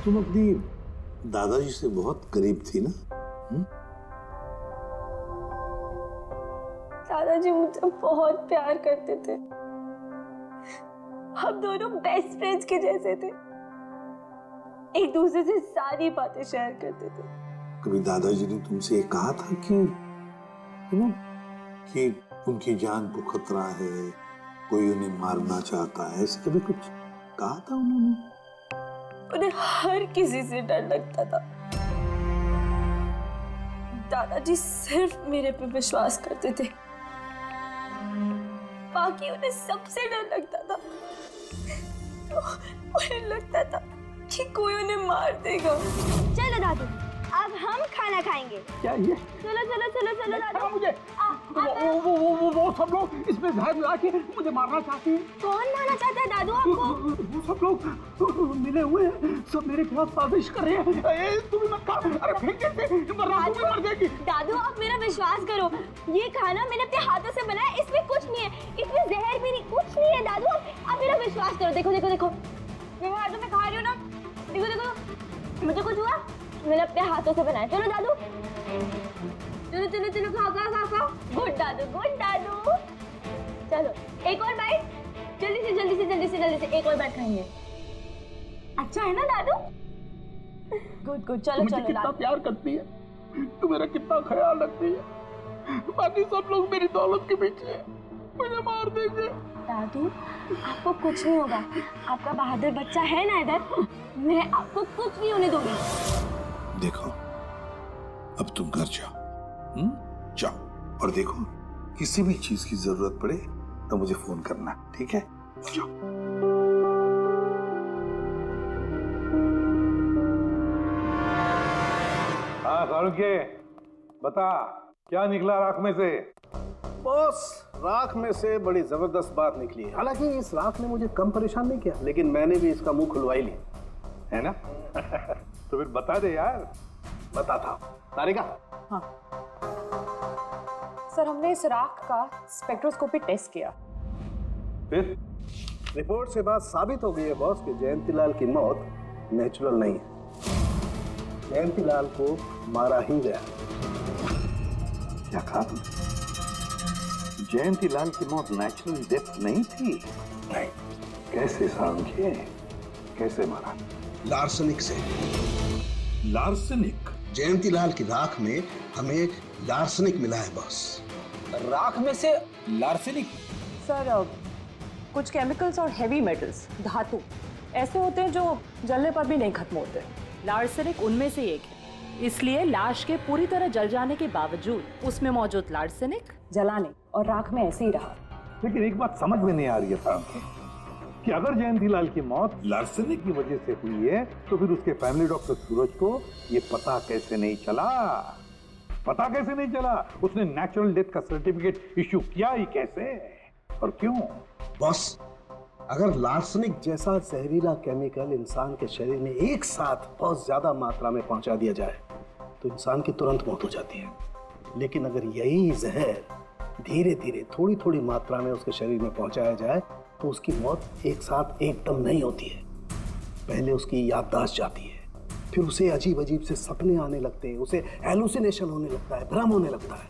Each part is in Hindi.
तुम अपनी दादाजी से बहुत करीब थी ना? दादाजी मुझे बहुत प्यार करते थे। हम दोनों बेस्ट फ्रेंड्स के जैसे थे, एक दूसरे से सारी बातें शेयर करते थे। कभी दादाजी ने तुमसे ये कहा था कि कि उनकी जान को खतरा है, कोई उन्हें मारना चाहता है, ऐसे कभी कुछ कहा था उन्होंने? उन्हें हर किसी से डर लगता था। दादाजी सिर्फ मेरे पे विश्वास करते थे, बाकी उन्हें सबसे डर लगता था। तो उन्हें लगता था कि कोई उन्हें मार देगा। चलो दादू, अब हम खाना खाएंगे। क्या ये? चलो चलो चलो चलो दादू। मुझे वो सब लोग इसमें जहर मिला के मुझे मारना चाहते हैं। कौन मारना चाहता है दादू आपको? वो सब लोग मिले हुए हैं, सब मेरे खिलाफ साजिश कर रहे हैं। तुम मत खा, अरे फेंक देते, वरना तुम भी मर जाएगी। दादू आप मेरा विश्वास करो, ये खाना मैंने अपने हाथों से बनाया, इसमें कुछ नहीं है, इसमें जहर भी नहीं, कुछ नहीं है दादू। आप मेरा विश्वास करो। देखो देखो देखो, मेरे हाथों में खा रही हो ना, देखो देखो, मुझे कुछ हुआ, मैंने अपने हाथों से बनाया। चलो दादू, चलो चलो चलो, खाओ खाओ खाओ खाओ। गुड दादू, गुड दादू। चलो एक और बाइट, जल्दी से जल्दी से जल्दी से जल्दी से एक और बाइट खाएंगे। अच्छा है ना दादू? गुड गुड, चलो मुझे चलो। कितना प्यार करती है, तू मेरा कितना ख्याल रखती है, बाकी सब लोग मेरी दौलत के पीछे मुझे मार देंगे। दादू आपको कुछ नहीं होगा, आपका बहादुर बच्चा है ना इधर, मैं आपको कुछ नहीं होने दूंगी। देखो, अब तुम घर जाओ, जाओ, और देखो किसी भी चीज की जरूरत पड़े तो मुझे फोन करना, ठीक है? जाओ। हाँ सारुके, बता क्या निकला राख में से? बॉस, राख में से बड़ी जबरदस्त बात निकली है। हालांकि इस राख ने मुझे कम परेशान नहीं किया, लेकिन मैंने भी इसका मुंह खुलवा ही लिया, है ना? तो फिर बता दे यार। बताता हूं। तारिका। हाँ सर, हमने इस राख का स्पेक्ट्रोस्कोपी टेस्ट किया। फिर रिपोर्ट से बात साबित हो गई है बॉस कि जयंतीलाल की मौत नेचुरल नहीं है, जयंतीलाल को मारा ही गया। क्या कहा? जयंतीलाल की मौत नेचुरल डेथ नहीं थी? नहीं। कैसे सारुके, कैसे मारा? लार्सनिक से। लार्सनिक? जयंतीलाल की राख में हमें लार्सनिक मिला है बॉस। राख में से लार्सेनिक? सर कुछ केमिकल्स और हेवी मेटल्स, धातु ऐसे होते हैं जो जलने पर भी नहीं खत्म होते। लार्सेनिक उनमें से एक है, इसलिए लाश के पूरी तरह जल जाने के बावजूद उसमें मौजूद लार्सेनिक जलाने और राख में ऐसे ही रहा। लेकिन एक बात समझ में नहीं आ रही है सारुके, कि अगर जयंतीलाल की मौत लार्सेनिक की वजह से हुई है तो फिर उसके फैमिली डॉक्टर सूरज को ये पता कैसे नहीं चला? पता कैसे नहीं चला? उसने नेचुरल डेथ का सर्टिफिकेट इश्यू किया ही कैसे और क्यों? बॉस, अगर लार्सनिक जैसा जहरीला केमिकल इंसान के शरीर में एक साथ बहुत ज्यादा मात्रा में पहुंचा दिया जाए तो इंसान की तुरंत मौत हो जाती है। लेकिन अगर यही जहर धीरे धीरे थोड़ी थोड़ी मात्रा में उसके शरीर में पहुंचाया जाए तो उसकी मौत एक साथ एकदम नहीं होती है। पहले उसकी याददाश्त जाती है, फिर उसे अजीब अजीब से सपने आने लगते हैं, उसे हेलुसिनेशन होने लगता है, भ्रम होने लगता है,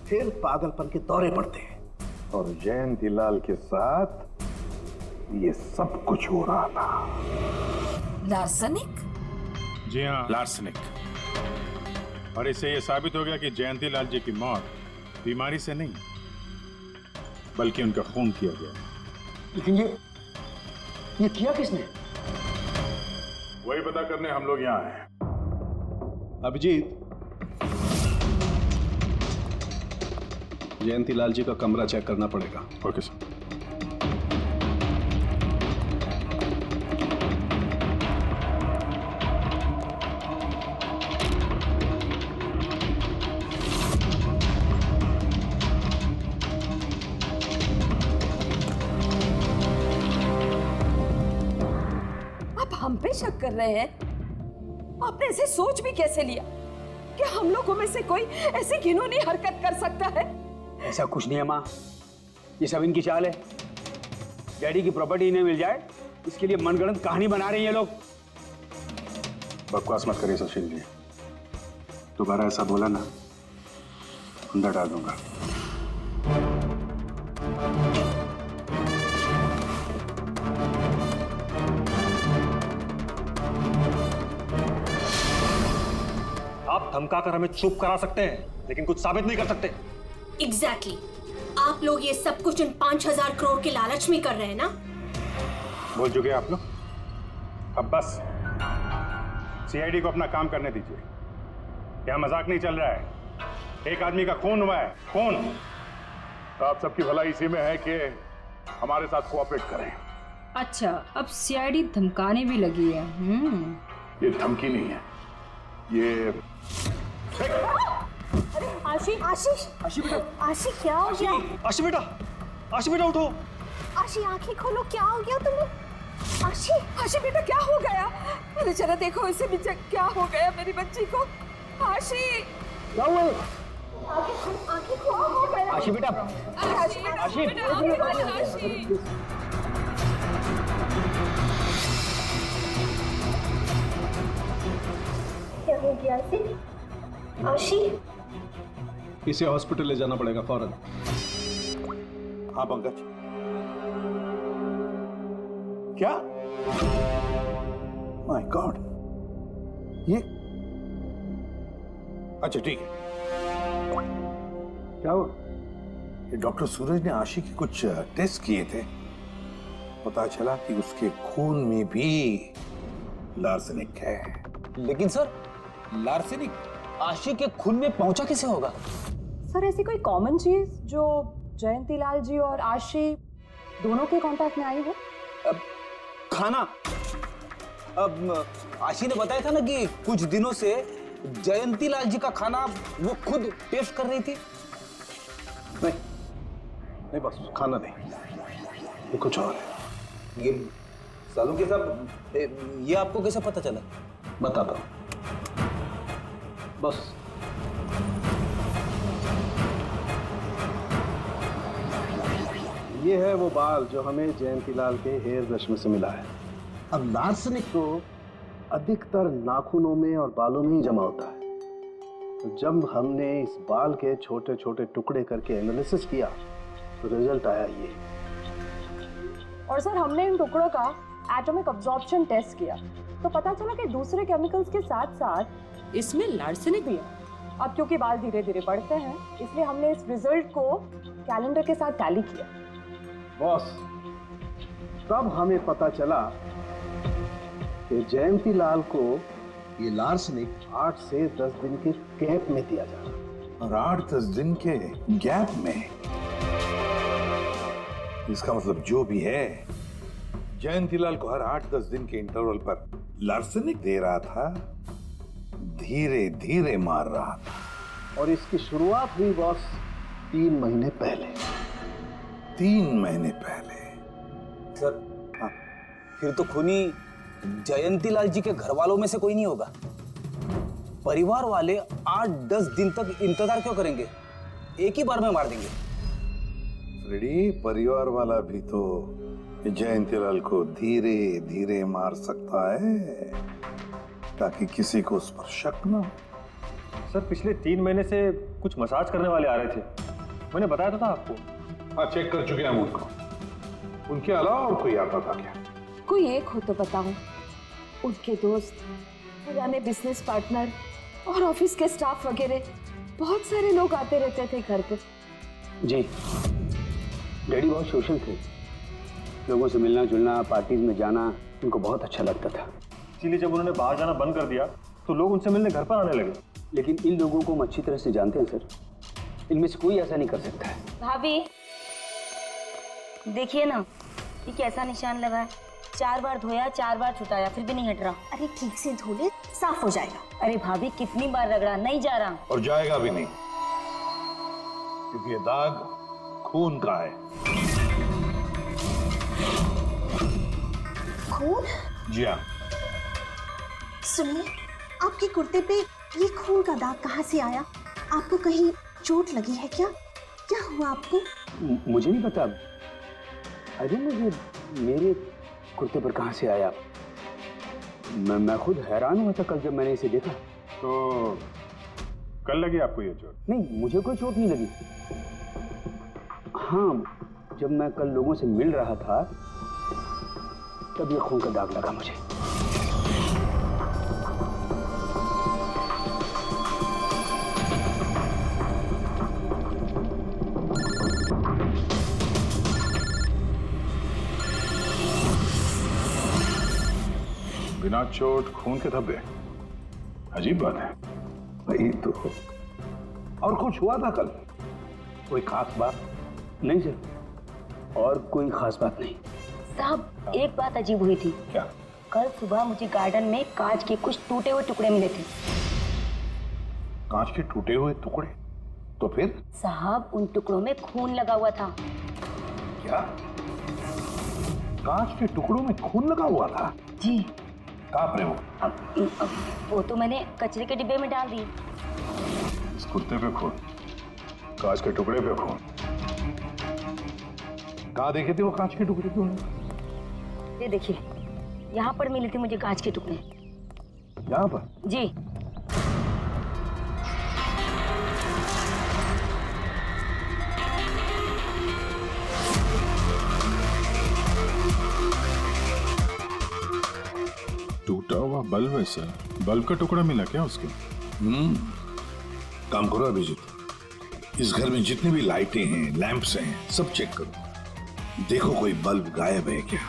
फिर पागलपन के दौरे पड़ते हैं। और जयंतीलाल के साथ ये सब कुछ हो रहा था। लार्सनिक? जी हाँ, लार्सनिक। और इससे ये साबित हो गया कि जयंतीलाल जी की मौत बीमारी से नहीं बल्कि उनका खून किया गया। लेकिन ये किया किसने? वही पता करने हम लोग यहाँ हैं। अभिजीत, जयंतीलाल जी का कमरा चेक करना पड़ेगा। Okay sir. हम पे शक कर रहे हैं? आपने ऐसे सोच भी कैसे लिया कि हम लोगों में से कोई ऐसी घिनौनी हरकत कर सकता है? ऐसा कुछ नहीं है माँ, ये सब इनकी चाल है। डैडी की प्रॉपर्टी इन्हें मिल जाए इसके लिए मनगढ़ंत कहानी बना रही हैं ये लोग। बकवास मत करिए सुशील जी, दोबारा ऐसा बोला ना अंदर डाल दूंगा। आप धमका कर हमें चुप करा सकते हैं, लेकिन कुछ साबित नहीं कर सकते। एग्जैक्टली आप लोग ये सब कुछ इन 5,000 करोड़ के लालच में कर रहे हैं ना? बोल चुके आप लोग, अब बस सीआईडी को अपना काम करने दीजिए। यहाँ मजाक नहीं चल रहा है, एक आदमी का खून हुआ है, खून। तो आप सबकी भलाई इसी में है कि हमारे साथ कोऑपरेट करें। अच्छा, अब सीआईडी धमकाने भी लगी है। ये धमकी नहीं है, ये आशी आशीष आशी बेटा, आशी क्या हो गया? आशी बेटा, आशी बेटा उठो। आशी आंखें खोलो, क्या हो गया तुम्हें? आशी आशी बेटा क्या हो गया? अरे जरा देखो इसे भी, क्या हो गया मेरी बच्ची को? आशी क्या हुआ? आंखें खोलो, हो गया? आशी बेटा, अरे आशी बेटा, आशी। बेटा, आशी क्या हो गया आशी? आशी इसे हॉस्पिटल ले जाना पड़ेगा फौरन। हाँ पंकज, क्या? माय गॉड, ये अच्छा ठीक है। क्या हुआ? ये डॉक्टर सूरज ने आशी के कुछ टेस्ट किए थे, पता चला कि उसके खून में भी लार्सेनिक है। लेकिन सर, लार्सेनिक आशी के खून में पहुंचा कैसे होगा? सर ऐसी कोई कॉमन चीज जो जयंती लाल जी और आशी दोनों के कांटेक्ट में आई हो? खाना। अब आशी ने बताया था ना कि कुछ दिनों से जयंती लाल जी का खाना वो खुद टेस्ट कर रही थी। नहीं बस खाना नहीं, ये कुछ और है। ये सालों के साथ ये आपको कैसे पता चला? बताता हूँ, बस ये है वो बाल जो हमें जयंतीलाल के हेयर ब्रश में से मिला है। अब लार्सेनिक तो अधिकतर नाखूनों में और बालों में ही जमा होता है। तो जब हमने इस बाल के छोटे छोटे टुकड़े करके एनालिसिस किया तो रिजल्ट आया ये। और सर हमने इन टुकड़ों का एटॉमिक अब्जॉर्प्शन टेस्ट किया तो पता चला कि दूसरे केमिकल्स के साथ साथ इसमें लार्सेनिक भी है। अब क्योंकि बाल धीरे धीरे बढ़ते हैं इसलिए हमने इस रिजल्ट को कैलेंडर के साथ टैली किया। बॉस, तब हमें पता चला कि जयंतीलाल को ये लार्सेनिक 8 से 10 दिन के गैप में दिया जा रहा। और 8-10 दिन के गैप में? इसका मतलब जो भी है, जयंतीलाल को हर 8-10 दिन के इंटरवल पर लार्सेनिक दे रहा था, धीरे धीरे मार रहा था। और इसकी शुरुआत हुई बॉस 3 महीने पहले। 3 महीने पहले? सर हाँ, फिर तो खूनी जयंती लाल जी के घर वालों में से कोई नहीं होगा। परिवार वाले 8-10 दिन तक इंतजार क्यों करेंगे? एक ही बार में मार देंगे। फ्रेडी, परिवार वाला भी तो जयंतीलाल को धीरे धीरे मार सकता है ताकि किसी को उस पर शक न हो। सर पिछले 3 महीने से कुछ मसाज करने वाले आ रहे थे, मैंने बताया तो था आपको। हाँ, चेक कर चुके हैं हम उनको। उनके अलावा और कोई आता था क्या? कोई एक हो तो बताओ। उनके दोस्त, पुराने बिजनेस पार्टनर और ऑफिस के स्टाफ वगैरह बहुत सारे लोग आते रहते थे घर पे। जी, डैडी बहुत सोशल थे, लोगों से मिलना जुलना, पार्टीज में जाना उनको बहुत अच्छा लगता था। इसीलिए जब उन्होंने बाहर जाना बंद कर दिया तो लोग उनसे मिलने घर पर आने लगे। लेकिन इन लोगों को हम अच्छी तरह से जानते हैं सर, इनमें से कोई ऐसा नहीं कर सकता है। भाभी देखिए ना, ये कैसा निशान लगा है। 4 बार धोया, 4 बार छुटाया, फिर भी नहीं हट रहा। अरे ठीक से धो ले, साफ हो जाएगा। अरे भाभी कितनी बार रगड़ा, नहीं जा रहा। और जाएगा भी नहीं, क्योंकि ये दाग खून का है। खून? जी हाँ। सुनिए, आपके कुर्ते पे ये खून का दाग कहाँ से आया? आपको कहीं चोट लगी है क्या? क्या हुआ आपको? मुझे नहीं पता। अरे मुझे मेरे कुर्ते पर कहाँ से आया? मैं खुद हैरान हुआ था कल जब मैंने इसे देखा। तो कल लगी आपको ये चोट? नहीं, मुझे कोई चोट नहीं लगी। हाँ, जब मैं कल लोगों से मिल रहा था तब ये खून का दाग लगा मुझे। बिना चोट खून के धब्बे, अजीब बात है। वही तो। और कुछ हुआ था कल? कोई खास बात? नहीं सर, और कोई खास बात नहीं। साहब, एक बात अजीब हुई थी। क्या? कल सुबह मुझे गार्डन में कांच के कुछ टूटे हुए टुकड़े मिले थे। कांच के टूटे हुए टुकड़े? तो फिर? साहब, उन टुकड़ों में खून लगा हुआ था। क्या? कांच के टुकड़ों में खून लगा हुआ था? जी। कहाँ पर है वो? अब वो तो मैंने कचरे के डिब्बे में डाल दी। इस कुत्ते पे खून, कांच के टुकड़े पे खून। कहाँ देखे थे वो कांच के टुकड़े तूने? ये देखिए, यहाँ पर मिले थे मुझे कांच के टुकड़े। यहाँ पर? जी। टूटा हुआ बल्ब है सर। बल्ब का टुकड़ा मिला क्या उसके? काम करो अभिजीत, इस घर में जितनी भी लाइटें हैं, लैंप्स हैं, सब चेक करो। देखो कोई बल्ब गायब है क्या।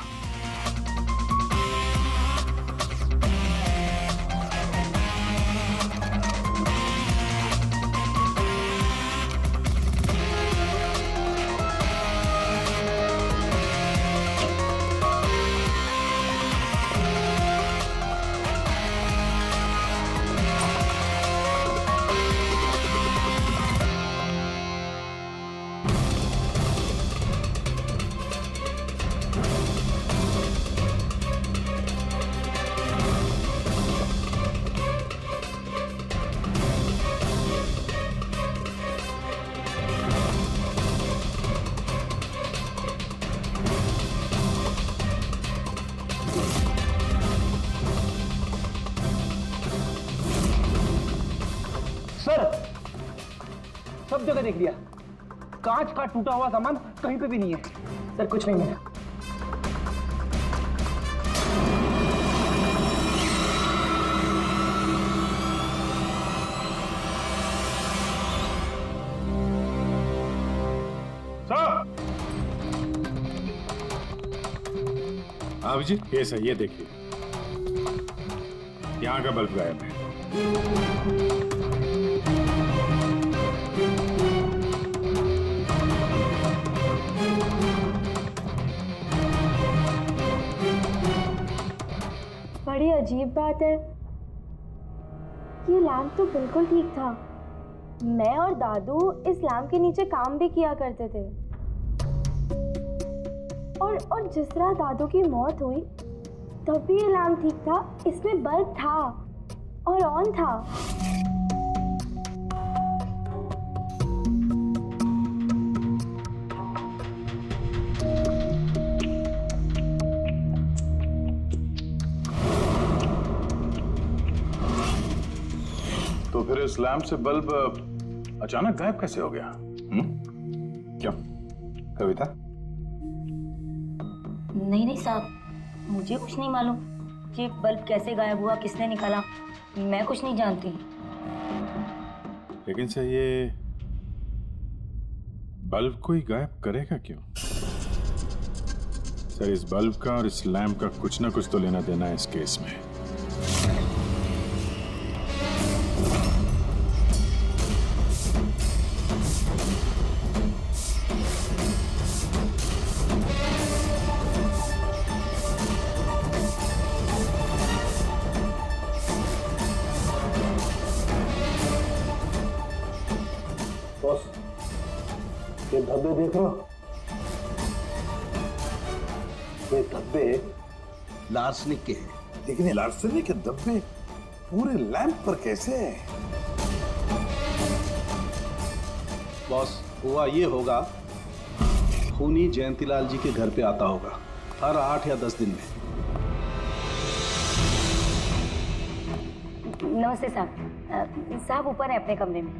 सर, सब जगह देख लिया, कांच का टूटा हुआ सामान कहीं पे भी नहीं है। सर, कुछ नहीं मिला। अभिजीत, ये सही, ये देखिए, यहाँ का बल्ब गायब है। बड़ी अजीब बात है, ये लैंप तो बिल्कुल ठीक था। मैं और दादू इस लैंप के नीचे काम भी किया करते थे। और जिस तरह दादू की मौत हुई तब भी ये लैंप ठीक था, इसमें बल्ब था और ऑन था। तो फिर इस लैंप से बल्ब अचानक गायब कैसे हो गया? क्या कविता? नहीं साहब, मुझे कुछ नहीं मालूम कि बल्ब कैसे गायब हुआ, किसने निकाला, मैं कुछ नहीं जानती। लेकिन सर, ये बल्ब को ही गायब करेगा क्यों? सर, इस बल्ब का और इस लैंप का कुछ ना कुछ तो लेना देना है इस केस में। ये धब्बे देख रहे हो? ये धब्बे लार्सनिक के हैं। लेकिन ये लार्सनिक के धब्बे पूरे लैंप पर कैसे हैं? बॉस, हुआ ये होगा, खूनी जयंतीलाल जी के घर पे आता होगा हर 8 या 10 दिन में। नमस्ते साहब। साहब ऊपर है अपने कमरे में।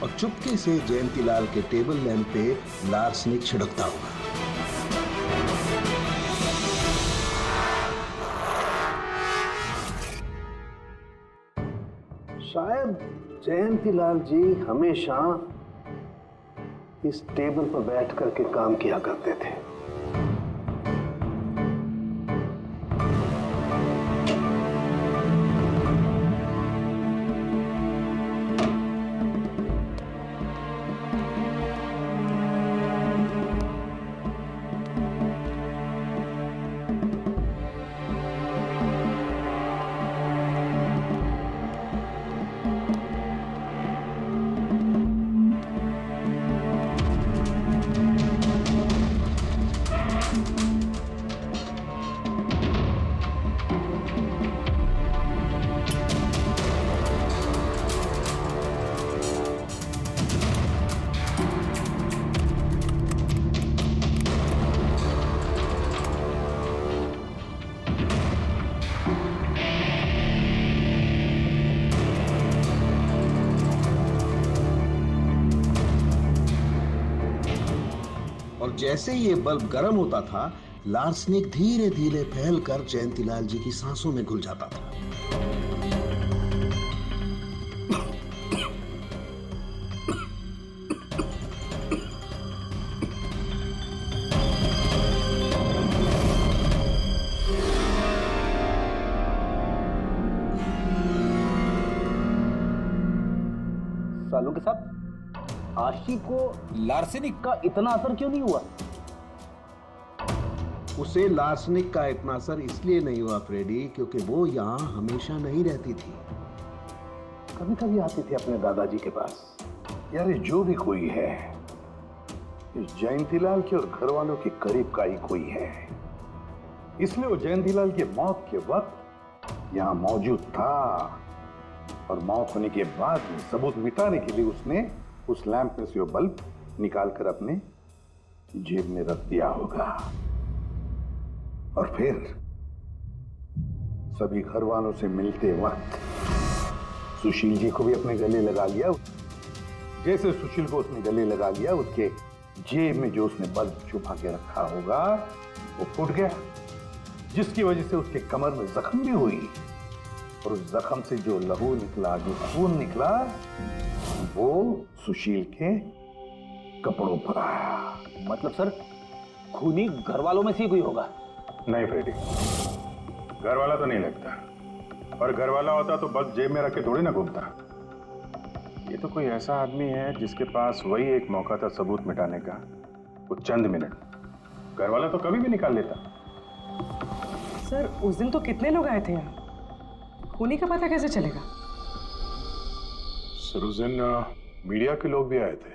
और चुपके से जयंतीलाल के टेबल लैंप पे लार्सनिक छिड़कता होगा। शायद जयंतीलाल जी हमेशा इस टेबल पर बैठ करके काम किया करते थे। और जैसे ये बल्ब गर्म होता था, लार्सनिक धीरे धीरे फैलकर जयंतीलाल जी की सांसों में घुल जाता था। सालों के साथ आशी को लार्सेनिक का इतना असर क्यों नहीं हुआ? उसे लार्सनिक का इतना असर इसलिए नहीं हुआ फ्रेडी, क्योंकि वो यहाँ हमेशा नहीं रहती थी। कभी कभी आती थी अपने दादाजी के पास। यार ये जो भी कोई है, इस जयंतीलाल के और घर वालों के करीब का ही कोई है, इसलिए वो जयंतीलाल की मौत के वक्त यहाँ मौजूद था और मौत होने के बाद सबूत मिटाने के लिए उसने उस लैंप में से वो बल्ब निकालकर अपने जेब में रख दिया होगा और फिर सभी घर वालों से मिलते वक्त सुशील जी को भी अपने गले लगा लिया। जैसे सुशील को उसने गले लगा लिया, उसके जेब में जो उसने बल्ब छुपा के रखा होगा वो फूट गया, जिसकी वजह से उसके कमर में जख्म भी हुई और उस जख्म से जो लहू निकला, जो खून निकला, वो सुशील के कपड़ों पर आया। मतलब सर, खूनी घर वालों में से ही कोई होगा? नहीं फ्रेडी, घर वाला तो नहीं लगता, और घर वाला होता तो बस जेब में रख के थोड़ी ना घूमता। ये तो कोई ऐसा आदमी है जिसके पास वही एक मौका था सबूत मिटाने का, वो चंद मिनट। घर वाला तो कभी भी निकाल लेता। सर उस दिन तो कितने लोग आए थे यहाँ, खूनी का पता कैसे चलेगा? सर उस दिन मीडिया के लोग भी आए थे,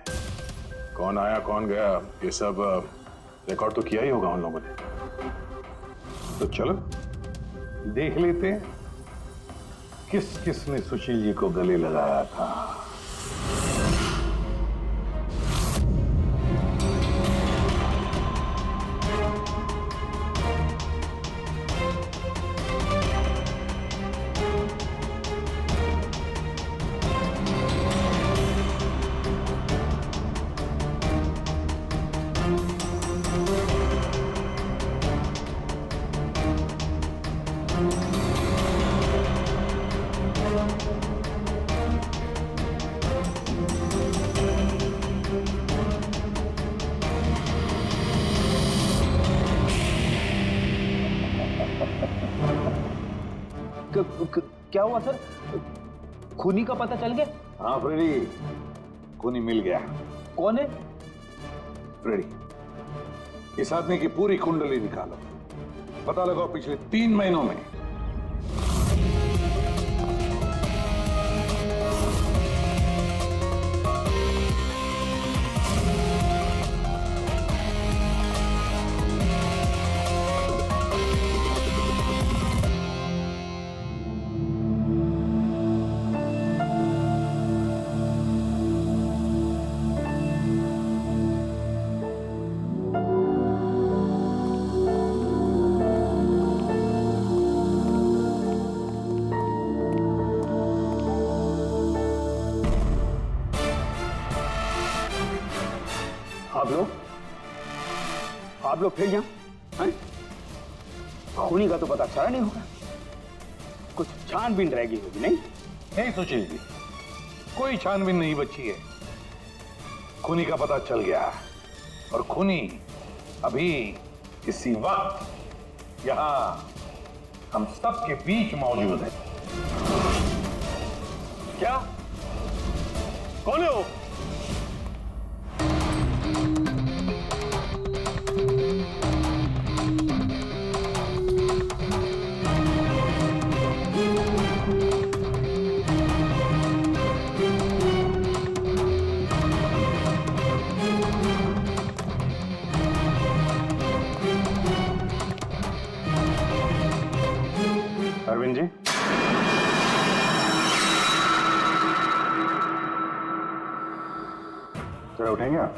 कौन आया कौन गया ये सब रिकॉर्ड तो किया ही होगा उन लोगों ने। तो चलो देख लेते हैं किस किस ने सुशील जी को गले लगाया था। क्या हुआ सर? खूनी का पता चल गया? हाँ फ्रेडी, खूनी मिल गया। कौन है? फ्रेडी, इस आदमी की पूरी कुंडली निकालो, पता लगाओ पिछले 3 महीनों में आप लोग फिर यहाँ हैं? खूनी का तो पता चला नहीं होगा, कुछ छानबीन रहेगी होगी नहीं? नहीं सुशील जी, कोई छानबीन नहीं बची है। खूनी का पता चल गया और खूनी अभी इसी वक्त यहां हम सब के बीच मौजूद है। क्या? कौन है वो? अरविंद जी, जरा उठेंगे आप?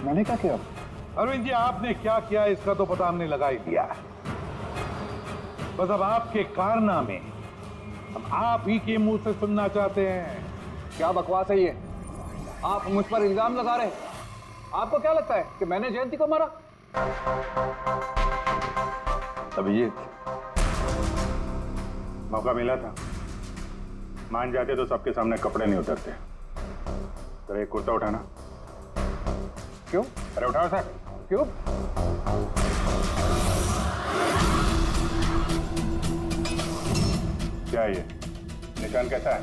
मैंने क्या किया? अरविंद जी, आपने क्या किया इसका तो पता हमने लगा ही दिया। बस अब आपके कारनामे हम आप ही के मुंह से सुनना चाहते हैं। क्या बकवास है ये? आप मुझ पर इल्जाम लगा रहे हैं। आपको क्या लगता है कि मैंने जयंती को मारा? अभिजीत, मौका मिला था, मान जाते तो सबके सामने कपड़े नहीं उतरते। जरा एक कुर्ता उठाना। क्यों? अरे उठाओ सर। क्यों? क्या है ये? निशान कैसा है?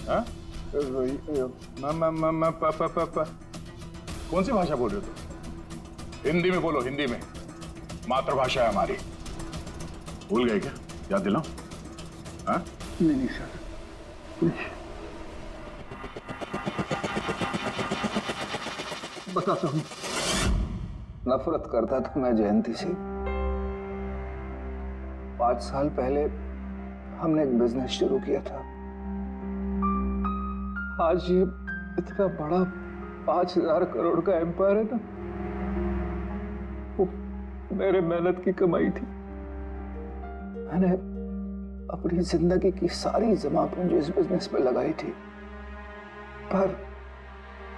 हाँ? कौन सी भाषा बोल रहे हो तुम? हिंदी में बोलो, हिंदी में, मातृभाषा है हमारी। भूल गए क्या? याद दिलाओ। हाँ? नहीं सर, बताता हूँ। नफरत करता था मैं जयंती से। 5 साल पहले हमने एक बिजनेस शुरू किया था। आज ये इतना बड़ा 5000 करोड़ का एम्पायर है ना, वो मेरे मेहनत की कमाई थी। मैंने अपनी जिंदगी की सारी जमा पूंजी इस बिजनेस पे लगाई थी, पर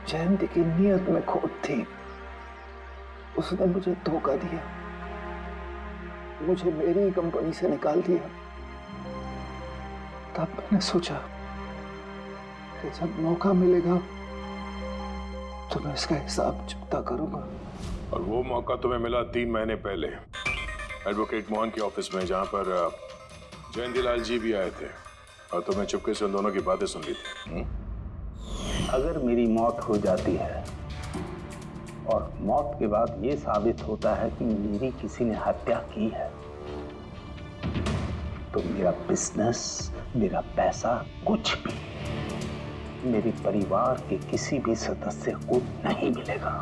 जयंती की नीयत में खोट थी। उसने मुझे धोखा दिया, मुझे मेरी कंपनी से निकाल दिया। तब मैंने सोचा कि जब मौका मिलेगा तो मैं इसका हिसाब चुकता करूंगा। और वो मौका तुम्हें मिला 3 महीने पहले एडवोकेट मोहन के ऑफिस में, जहां पर जयंतीलाल जी भी आए थे और तुम्हें चुपके से उन दोनों की बातें सुन ली थी। अगर मेरी मौत हो जाती है और मौत के बाद ये साबित होता है कि मेरी किसी ने हत्या की है, तो मेरा बिजनेस, मेरा पैसा, कुछ भी मेरे परिवार के किसी भी सदस्य को नहीं मिलेगा।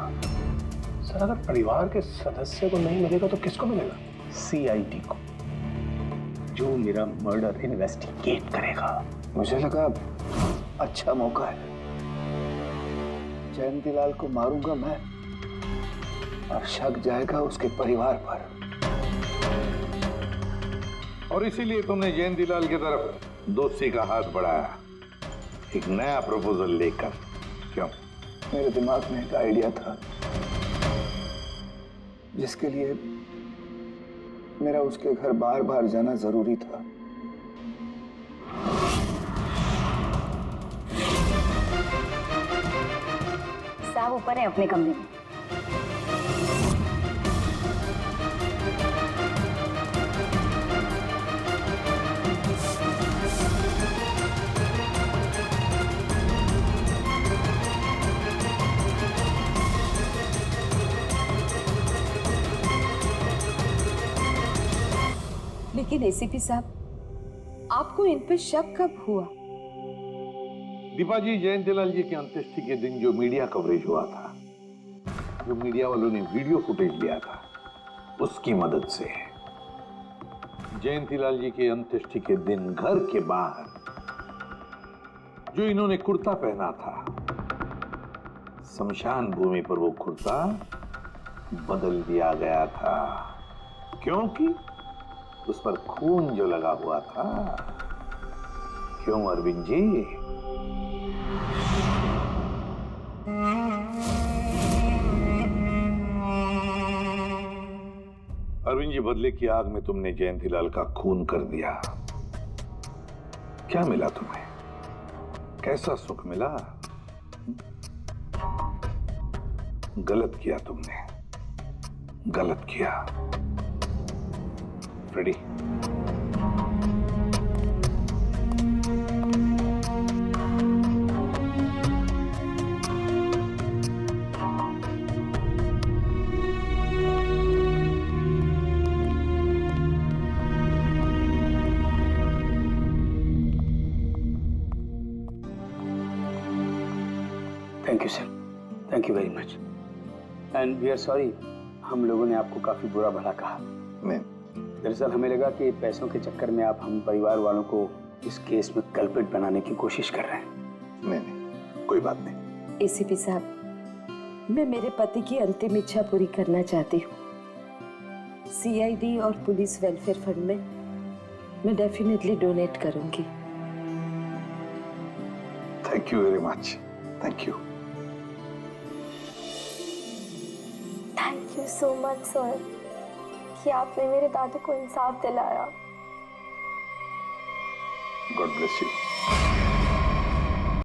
सर, अगर परिवार के सदस्य को नहीं मिलेगा तो किसको मिलेगा? CID को, जो मेरा मर्डर इन्वेस्टिगेट करेगा। मुझे लगा अच्छा मौका है, जयंतीलाल को मारूंगा मैं और शक जाएगा उसके परिवार पर। और इसीलिए तुमने जयंतीलाल की तरफ दोस्ती का हाथ बढ़ाया, एक नया प्रपोजल लेकर। क्यों? मेरे दिमाग में एक आइडिया था जिसके लिए मेरा उसके घर बार बार जाना जरूरी था। साहब ऊपर है अपने कमरे में। लेकिन ACP साहब, आपको इन पे शक कब हुआ? दीपा जी, जयंतीलाल जी की अंत्येष्टि के दिन जो मीडिया कवरेज हुआ था, जो मीडिया वालों ने वीडियो फुटेज लिया था, उसकी मदद से जयंतीलाल जी के अंत्येष्टि के दिन घर के बाहर जो इन्होंने कुर्ता पहना था, शमशान भूमि पर वो कुर्ता बदल दिया गया था, क्योंकि उस पर खून जो लगा हुआ था। क्यों अरविंद जी? अरविंद जी, बदले की आग में तुमने जयंतीलाल का खून कर दिया। क्या मिला तुम्हें? कैसा सुख मिला? गलत किया तुमने, गलत किया। Freddy, thank you sir, thank you very much and we are sorry, हम लोगों ने आपको काफी बुरा भला कहा। नहीं, दरअसल हमें लगा कि पैसों के चक्कर में आप हम परिवार वालों को इस केस में कल्प्रिट बनाने की कोशिश कर रहे हैं। नहीं, कोई बात नहीं। एसीपी साहब, मैं मेरे पति की अंतिम इच्छा पूरी करना चाहती हूँ। सीआईडी और पुलिस वेलफेयर फंड में मैं डेफिनेटली डोनेट करूंगी। Thank you very much, thank you. Thank you so much sir कि आपने मेरे दादू को इंसाफ दिलाया। God bless you.